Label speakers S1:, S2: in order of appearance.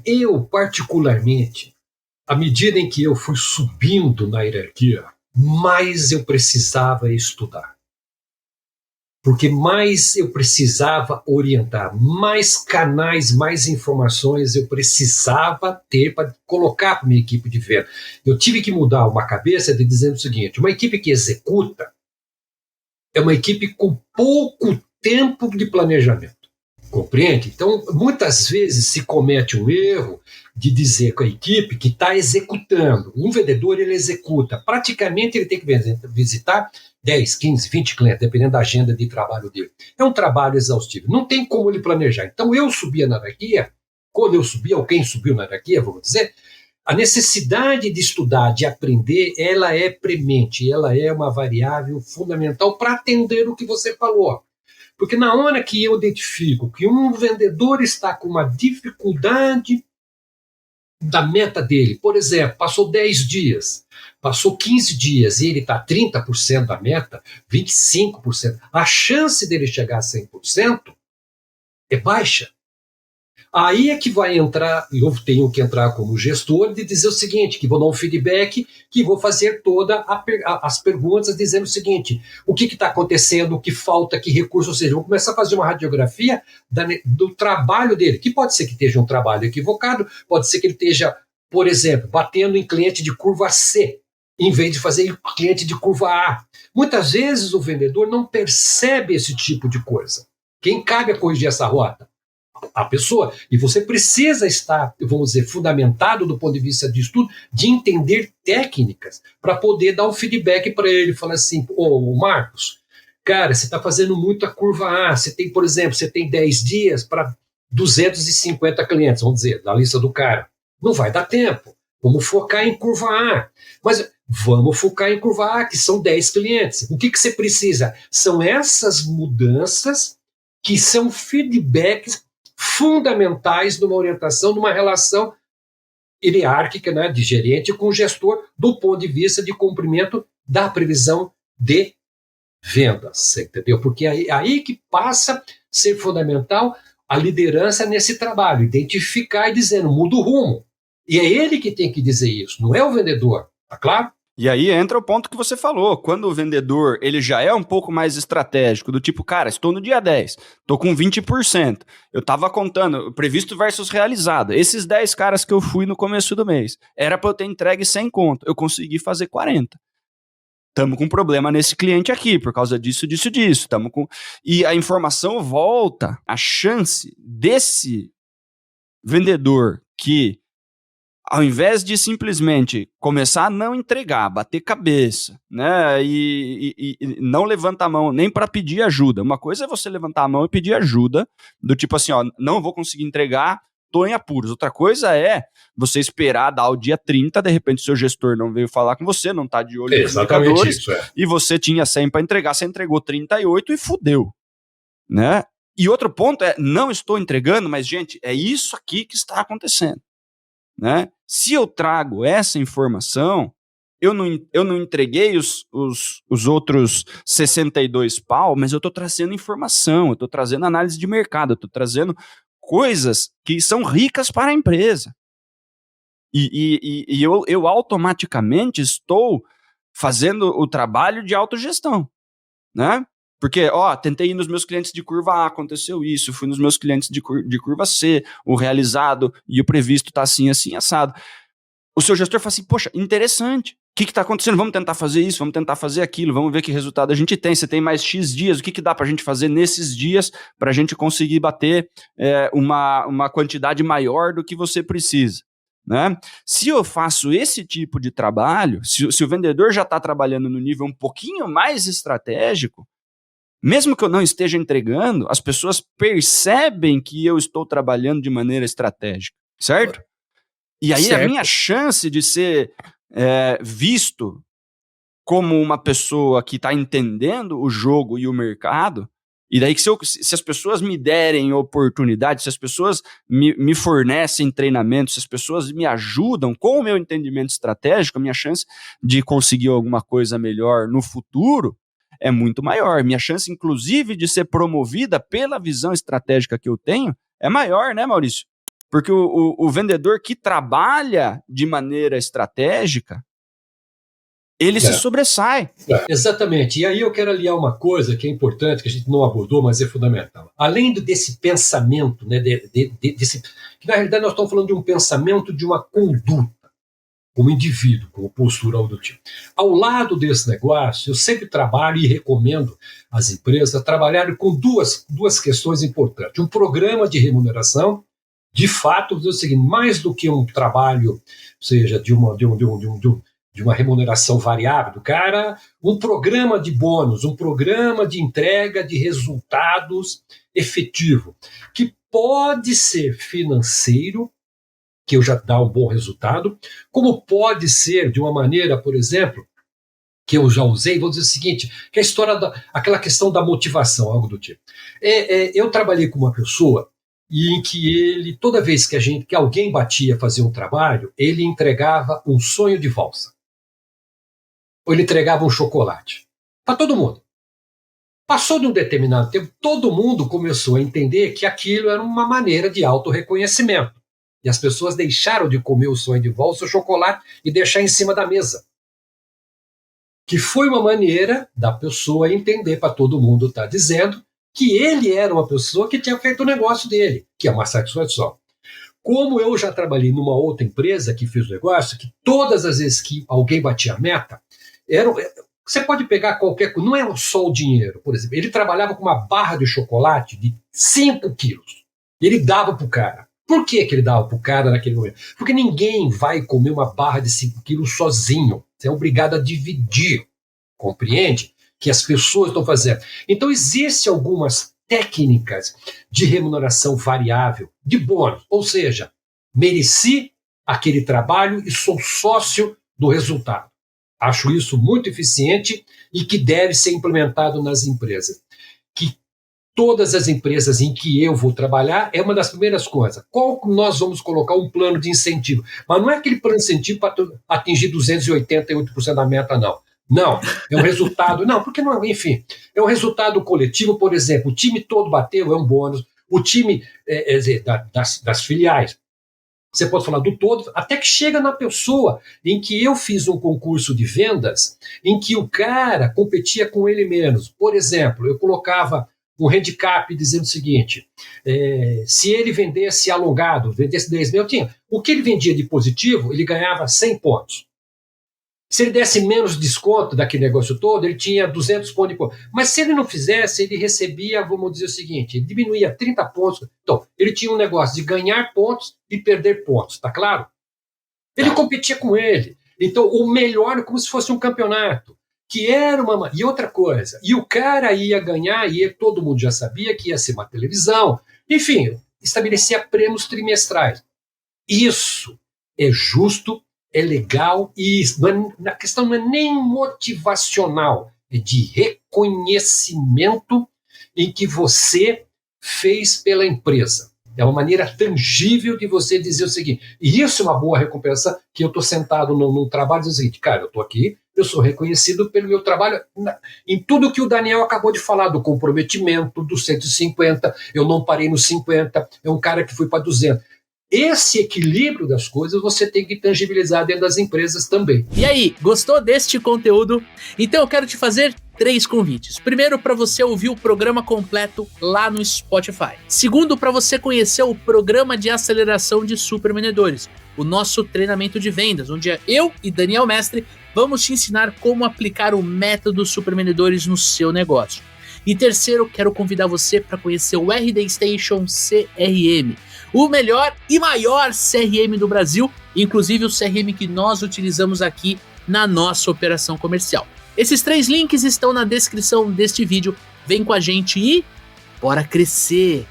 S1: eu, particularmente, à medida em que eu fui subindo na hierarquia, mais eu precisava estudar. Porque mais eu precisava orientar, mais canais, mais informações eu precisava ter para colocar para minha equipe de venda. Eu tive que mudar uma cabeça de dizendo o seguinte: uma equipe que executa é uma equipe com pouco tempo de planejamento. Compreende? Então, muitas vezes se comete um erro de dizer com a equipe que está executando. Um vendedor, ele executa. Praticamente, ele tem que visitar 10, 15, 20 clientes, dependendo da agenda de trabalho dele. É um trabalho exaustivo. Não tem como ele planejar. Então, eu subia na hierarquia, quando eu subia, ou quem subiu na hierarquia, vamos dizer, a necessidade de estudar, de aprender, ela é premente, ela é uma variável fundamental para atender o que você falou. Porque na hora que eu identifico que um vendedor está com uma dificuldade da meta dele, por exemplo, passou 10 dias, passou 15 dias e ele está 30% da meta, 25%, a chance dele chegar a 100% é baixa. Aí é que vai entrar, eu tenho que entrar como gestor de dizer o seguinte, que vou dar um feedback, que vou fazer todas as perguntas dizendo o seguinte: o que está acontecendo, o que falta, que recurso, ou seja, vou começar a fazer uma radiografia do trabalho dele, que pode ser que esteja um trabalho equivocado, pode ser que ele esteja, por exemplo, batendo em cliente de curva C, em vez de fazer cliente de curva A. Muitas vezes o vendedor não percebe esse tipo de coisa. Quem cabe a corrigir essa rota? A pessoa. E você precisa estar, vamos dizer, fundamentado do ponto de vista de estudo, de entender técnicas para poder dar um feedback para ele. Falar assim: ô Marcos, cara, você está fazendo muito a curva A. Você tem, por exemplo, você tem 10 dias para 250 clientes, vamos dizer, da lista do cara. Não vai dar tempo. Vamos focar em curva A. Mas vamos focar em curva A, que são 10 clientes. O que você precisa? São essas mudanças que são feedbacks fundamentais numa orientação, numa relação hierárquica, né, de gerente com gestor, do ponto de vista de cumprimento da previsão de vendas, entendeu? Porque aí que passa a ser fundamental a liderança nesse trabalho, identificar e dizendo, muda o rumo. E é ele que tem que dizer isso, não é o vendedor, tá claro?
S2: E aí entra o ponto que você falou, quando o vendedor ele já é um pouco mais estratégico, do tipo, cara, estou no dia 10, estou com 20%, eu estava contando previsto versus realizado, esses 10 caras que eu fui no começo do mês, era para eu ter entregue 100 conto, eu consegui fazer 40. Estamos com problema nesse cliente aqui, por causa disso. E a informação volta, a chance desse vendedor que, ao invés de simplesmente começar a não entregar, bater cabeça, né, e não levanta a mão nem para pedir ajuda. Uma coisa é você levantar a mão e pedir ajuda, do tipo assim, ó, não vou conseguir entregar, tô em apuros. Outra coisa é você esperar dar o dia 30, de repente seu gestor não veio falar com você, não tá de olho nos indicadores,
S1: isso,
S2: e você tinha 100 para entregar, você entregou 38 e fudeu, né? E outro ponto é, não estou entregando, mas gente, é isso aqui que está acontecendo. Né? Se eu trago essa informação, eu não entreguei os outros 62 pau, mas eu estou trazendo informação, eu estou trazendo análise de mercado, eu estou trazendo coisas que são ricas para a empresa. E eu automaticamente estou fazendo o trabalho de autogestão, né? Porque, tentei ir nos meus clientes de curva A, aconteceu isso, fui nos meus clientes de curva C, o realizado e o previsto está assim, assim, assado. O seu gestor fala assim, poxa, interessante, o que está acontecendo? Vamos tentar fazer isso, vamos tentar fazer aquilo, vamos ver que resultado a gente tem, você tem mais X dias, o que dá para a gente fazer nesses dias para a gente conseguir bater uma quantidade maior do que você precisa. Né? Se eu faço esse tipo de trabalho, se o vendedor já está trabalhando no nível um pouquinho mais estratégico, mesmo que eu não esteja entregando, as pessoas percebem que eu estou trabalhando de maneira estratégica, certo? E aí a minha chance de ser visto como uma pessoa que está entendendo o jogo e o mercado, e daí que se as pessoas me derem oportunidade, se as pessoas me fornecem treinamento, se as pessoas me ajudam com o meu entendimento estratégico, a minha chance de conseguir alguma coisa melhor no futuro é muito maior. Minha chance, inclusive, de ser promovida pela visão estratégica que eu tenho é maior, né, Maurício? Porque o vendedor que trabalha de maneira estratégica, ele se sobressai.
S1: Exatamente. E aí eu quero aliar uma coisa que é importante, que a gente não abordou, mas é fundamental. Além desse pensamento, né, que na realidade nós estamos falando de um pensamento, de uma conduta, como indivíduo, como postura do tipo. Ao lado desse negócio, eu sempre trabalho e recomendo às empresas trabalharem com duas questões importantes. Um programa de remuneração, de fato, é o seguinte, mais do que um trabalho, ou seja, de uma remuneração variável do cara, um programa de bônus, um programa de entrega de resultados efetivo, que pode ser financeiro, que eu já dá um bom resultado, como pode ser de uma maneira, por exemplo, que eu já usei, vou dizer o seguinte, que é a história aquela questão da motivação, algo do tipo. Eu trabalhei com uma pessoa em que ele, toda vez que alguém batia fazer um trabalho, ele entregava um sonho de valsa. Ou ele entregava um chocolate. Para todo mundo. Passou de um determinado tempo, todo mundo começou a entender que aquilo era uma maneira de autorreconhecimento. E as pessoas deixaram de comer o sonho de valsa, o chocolate, e deixar em cima da mesa. Que foi uma maneira da pessoa entender, para todo mundo estar dizendo, que ele era uma pessoa que tinha feito o negócio dele, que é uma satisfação. Como eu já trabalhei numa outra empresa que fez o negócio, que todas as vezes que alguém batia a meta, você pode pegar qualquer coisa, não é só o dinheiro, por exemplo. Ele trabalhava com uma barra de chocolate de 5 quilos. Ele dava para o cara. Por que ele dava para o cara naquele momento? Porque ninguém vai comer uma barra de 5 quilos sozinho. Você é obrigado a dividir. Compreende? Que as pessoas estão fazendo. Então, existem algumas técnicas de remuneração variável, de bônus. Ou seja, mereci aquele trabalho e sou sócio do resultado. Acho isso muito eficiente e que deve ser implementado nas empresas. Que todas as empresas em que eu vou trabalhar é uma das primeiras coisas. Qual nós vamos colocar um plano de incentivo? Mas não é aquele plano de incentivo para atingir 288% da meta, não. Não, é um resultado. Não, porque não, enfim, é um resultado coletivo, por exemplo, o time todo bateu, é um bônus, o time das filiais. Você pode falar do todo, até que chega na pessoa em que eu fiz um concurso de vendas, em que o cara competia com ele menos. Por exemplo, eu colocava um handicap dizendo o seguinte, se ele vendesse alongado, vendesse 10 mil, o que ele vendia de positivo, ele ganhava 100 pontos. Se ele desse menos desconto daquele negócio todo, ele tinha 200 pontos de ponto. Mas se ele não fizesse, ele recebia, vamos dizer o seguinte, ele diminuía 30 pontos. Então, ele tinha um negócio de ganhar pontos e perder pontos, tá claro? Ele competia com ele. Então, o melhor, como se fosse um campeonato, que era uma... E outra coisa, e o cara ia ganhar, e todo mundo já sabia que ia ser uma televisão. Enfim, estabelecia prêmios trimestrais. Isso é justo, é legal, e a questão não é nem motivacional, é de reconhecimento em que você fez pela empresa. É uma maneira tangível de você dizer o seguinte, e isso é uma boa recompensa, que eu estou sentado num trabalho e dizer o seguinte, cara, eu estou aqui, eu sou reconhecido pelo meu trabalho, em tudo que o Daniel acabou de falar, do comprometimento, do 150, eu não parei no 50, é um cara que foi para 200. Esse equilíbrio das coisas você tem que tangibilizar dentro das empresas também.
S3: E aí, gostou deste conteúdo? Então eu quero te fazer 3 convites. Primeiro, para você ouvir o programa completo lá no Spotify. Segundo, para você conhecer o programa de aceleração de supervendedores, o nosso treinamento de vendas, onde eu e Daniel Mestre vamos te ensinar como aplicar o método supervendedores no seu negócio. E terceiro, quero convidar você para conhecer o RD Station CRM, o melhor e maior CRM do Brasil, inclusive o CRM que nós utilizamos aqui na nossa operação comercial. Esses 3 links estão na descrição deste vídeo. Vem com a gente e bora crescer!